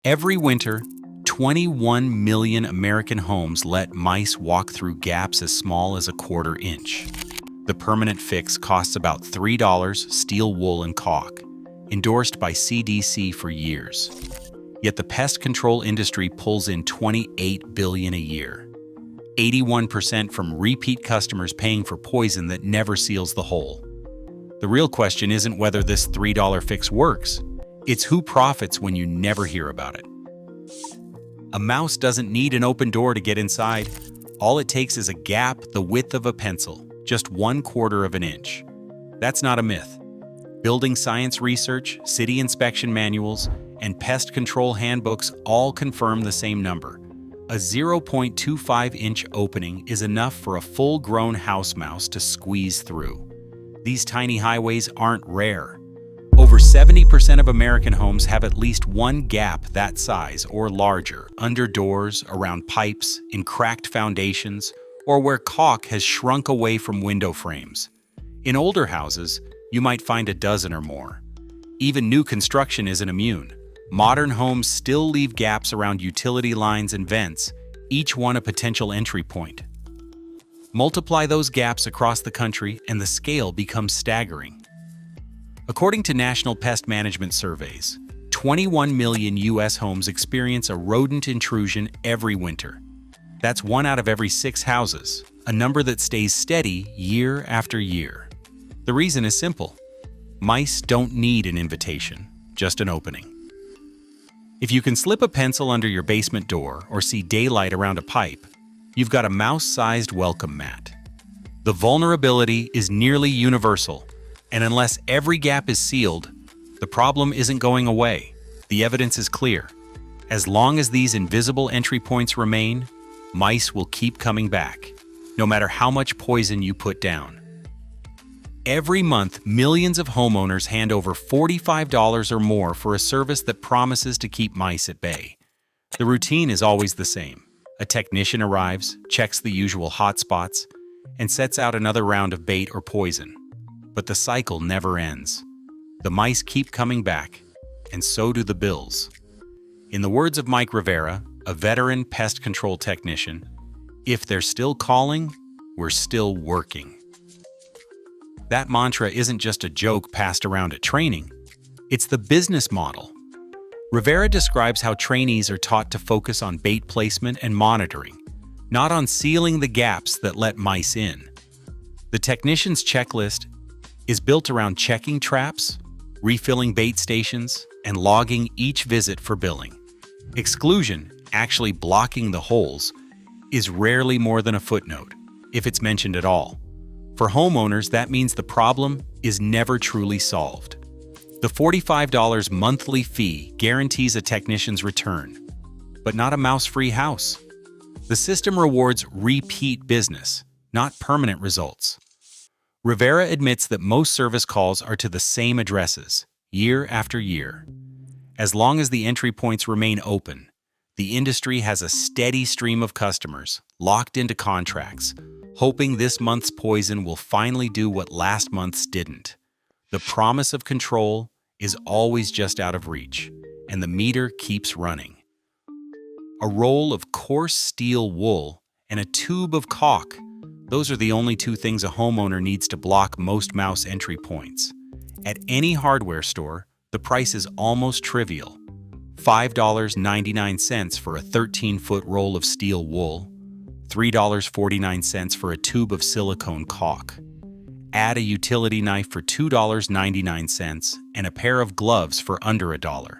Every winter, 21 million American homes let mice walk through gaps as small as a quarter inch. The permanent fix costs about $3, steel wool and caulk, endorsed by CDC for years. Yet the pest control industry pulls in $28 billion a year, 81% from repeat customers paying for poison that never seals the hole. The real question isn't whether this $3 fix works, it's who profits when you never hear about it. A mouse doesn't need an open door to get inside. All it takes is a gap the width of a pencil, just 1/4 of an inch. That's not a myth. Building science research, city inspection manuals, and pest control handbooks all confirm the same number. A 0.25-inch opening is enough for a full-grown house mouse to squeeze through. These tiny highways aren't rare. Over 70% of American homes have at least one gap that size or larger, under doors, around pipes, in cracked foundations, or where caulk has shrunk away from window frames. In older houses, you might find a dozen or more. Even new construction isn't immune. Modern homes still leave gaps around utility lines and vents, each one a potential entry point. Multiply those gaps across the country and the scale becomes staggering. According to national pest management surveys, 21 million U.S. homes experience a rodent intrusion every winter. That's 1 out of every 6 houses, a number that stays steady year after year. The reason is simple. Mice don't need an invitation, just an opening. If you can slip a pencil under your basement door or see daylight around a pipe, you've got a mouse-sized welcome mat. The vulnerability is nearly universal, and unless every gap is sealed, the problem isn't going away. The evidence is clear. As long as these invisible entry points remain, mice will keep coming back, no matter how much poison you put down. Every month, millions of homeowners hand over $45 or more for a service that promises to keep mice at bay. The routine is always the same. A technician arrives, checks the usual hotspots, and sets out another round of bait or poison. But the cycle never ends. The mice keep coming back, and so do the bills. In the words of Mike Rivera, a veteran pest control technician, if they're still calling, we're still working. That mantra isn't just a joke passed around at training. It's the business model. Rivera describes how trainees are taught to focus on bait placement and monitoring, not on sealing the gaps that let mice in. The technician's checklist is built around checking traps, refilling bait stations, and logging each visit for billing. Exclusion, actually blocking the holes, is rarely more than a footnote, if it's mentioned at all. For homeowners, that means the problem is never truly solved. The $45 monthly fee guarantees a technician's return, but not a mouse-free house. The system rewards repeat business, not permanent results. Rivera admits that most service calls are to the same addresses, year after year. As long as the entry points remain open, the industry has a steady stream of customers locked into contracts, hoping this month's poison will finally do what last month's didn't. The promise of control is always just out of reach, and the meter keeps running. A roll of coarse steel wool and a tube of caulk, those are the only 2 things a homeowner needs to block most mouse entry points. At any hardware store, the price is almost trivial. $5.99 for a 13-foot roll of steel wool, $3.49 for a tube of silicone caulk. Add a utility knife for $2.99 and a pair of gloves for under $1.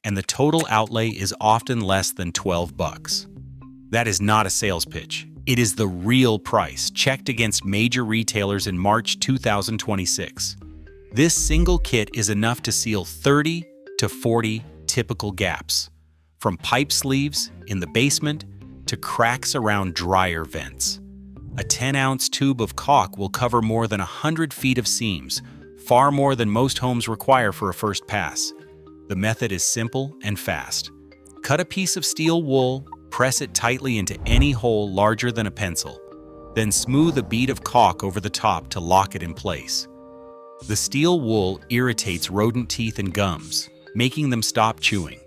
And the total outlay is often less than $12. That is not a sales pitch. It is the real price, checked against major retailers in March 2026. This single kit is enough to seal 30 to 40 typical gaps, from pipe sleeves in the basement to cracks around dryer vents. A 10-ounce tube of caulk will cover more than 100 feet of seams, far more than most homes require for a first pass. The method is simple and fast. Cut a piece of steel wool, press it tightly into any hole larger than a pencil, then smooth a bead of caulk over the top to lock it in place. The steel wool irritates rodent teeth and gums, making them stop chewing.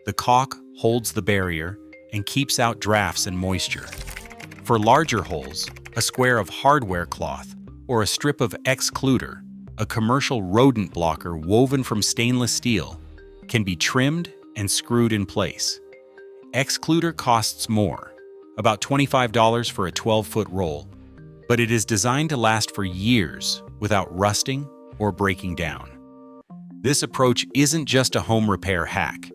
The caulk holds the barrier and keeps out drafts and moisture. For larger holes, a square of hardware cloth or a strip of excluder, a commercial rodent blocker woven from stainless steel, can be trimmed and screwed in place. Excluder costs more, about $25 for a 12-foot roll, but it is designed to last for years without rusting or breaking down. This approach isn't just a home repair hack.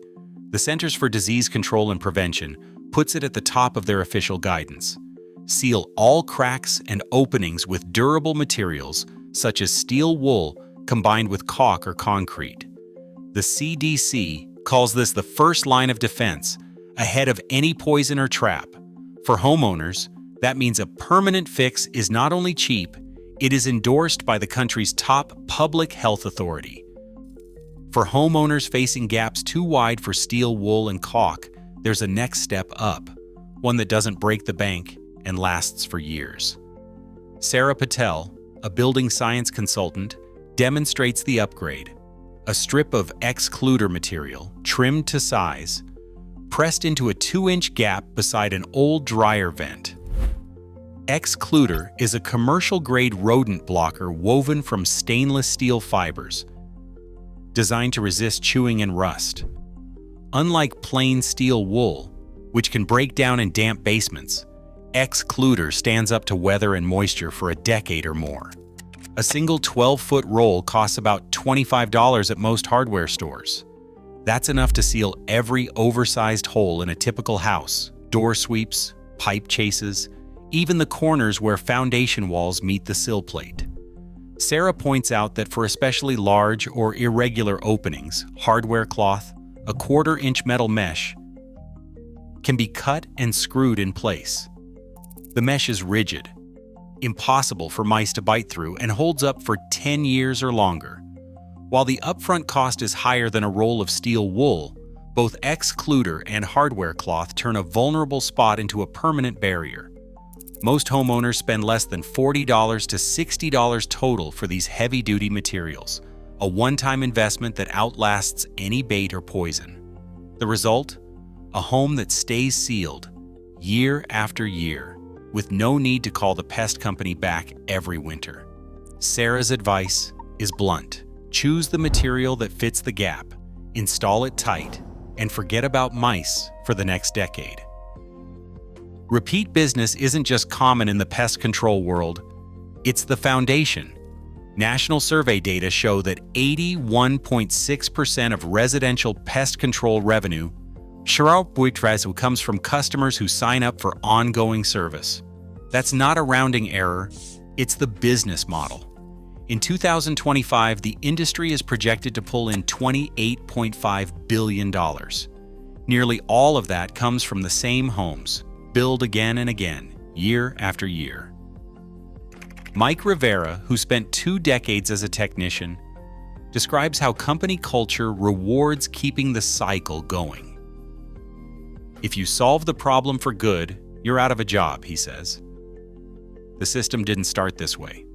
The Centers for Disease Control and Prevention puts it at the top of their official guidance. Seal all cracks and openings with durable materials such as steel wool combined with caulk or concrete. The CDC calls this the first line of defense, ahead of any poison or trap. For homeowners, that means a permanent fix is not only cheap, it is endorsed by the country's top public health authority. For homeowners facing gaps too wide for steel wool and caulk, there's a next step up, one that doesn't break the bank and lasts for years. Sarah Patel, a building science consultant, demonstrates the upgrade. A strip of excluder material, trimmed to size, pressed into a 2-inch gap beside an old dryer vent. Excluder is a commercial-grade rodent blocker woven from stainless steel fibers, designed to resist chewing and rust. Unlike plain steel wool, which can break down in damp basements, excluder stands up to weather and moisture for a decade or more. A single 12-foot roll costs about $25 at most hardware stores. That's enough to seal every oversized hole in a typical house: door sweeps, pipe chases, even the corners where foundation walls meet the sill plate. Sarah points out that for especially large or irregular openings, hardware cloth, a 1/4-inch metal mesh, can be cut and screwed in place. The mesh is rigid, impossible for mice to bite through, and holds up for 10 years or longer. While the upfront cost is higher than a roll of steel wool, both excluder and hardware cloth turn a vulnerable spot into a permanent barrier. Most homeowners spend less than $40 to $60 total for these heavy-duty materials, a one-time investment that outlasts any bait or poison. The result? A home that stays sealed year after year, with no need to call the pest company back every winter. Sarah's advice is blunt. Choose the material that fits the gap, install it tight, and forget about mice for the next decade. Repeat business isn't just common in the pest control world, it's the foundation. National survey data show that 81.6% of residential pest control revenue comes from customers who sign up for ongoing service. That's not a rounding error, it's the business model. In 2025, the industry is projected to pull in $28.5 billion. Nearly all of that comes from the same homes, built again and again, year after year. Mike Rivera, who spent 2 decades as a technician, describes how company culture rewards keeping the cycle going. If you solve the problem for good, you're out of a job, he says. The system didn't start this way.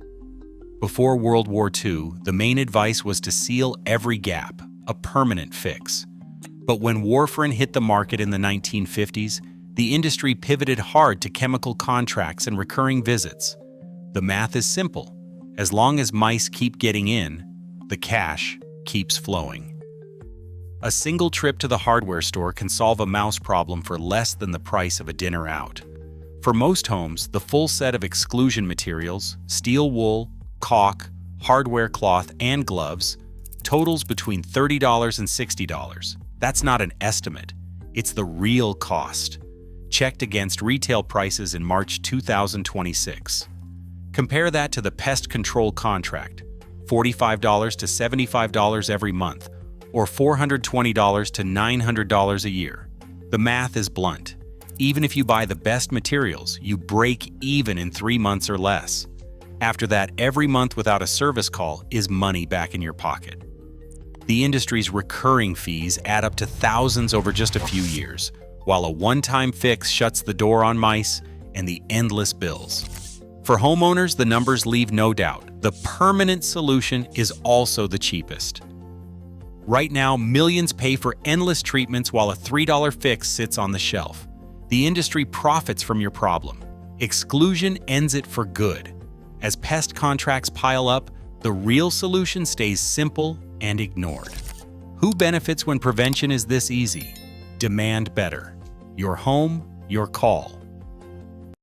Before World War II, the main advice was to seal every gap, a permanent fix. But when warfarin hit the market in the 1950s, the industry pivoted hard to chemical contracts and recurring visits. The math is simple. As long as mice keep getting in, the cash keeps flowing. A single trip to the hardware store can solve a mouse problem for less than the price of a dinner out. For most homes, the full set of exclusion materials, steel wool, caulk, hardware cloth, and gloves, totals between $30 and $60. That's not an estimate. It's the real cost, checked against retail prices in March 2026. Compare that to the pest control contract, $45 to $75 every month, or $420 to $900 a year. The math is blunt. Even if you buy the best materials, you break even in 3 months or less. After that, every month without a service call is money back in your pocket. The industry's recurring fees add up to thousands over just a few years, while a one-time fix shuts the door on mice and the endless bills. For homeowners, the numbers leave no doubt. The permanent solution is also the cheapest. Right now, millions pay for endless treatments while a $3 fix sits on the shelf. The industry profits from your problem. Exclusion ends it for good. As pest contracts pile up, the real solution stays simple and ignored. Who benefits when prevention is this easy? Demand better. Your home, your call.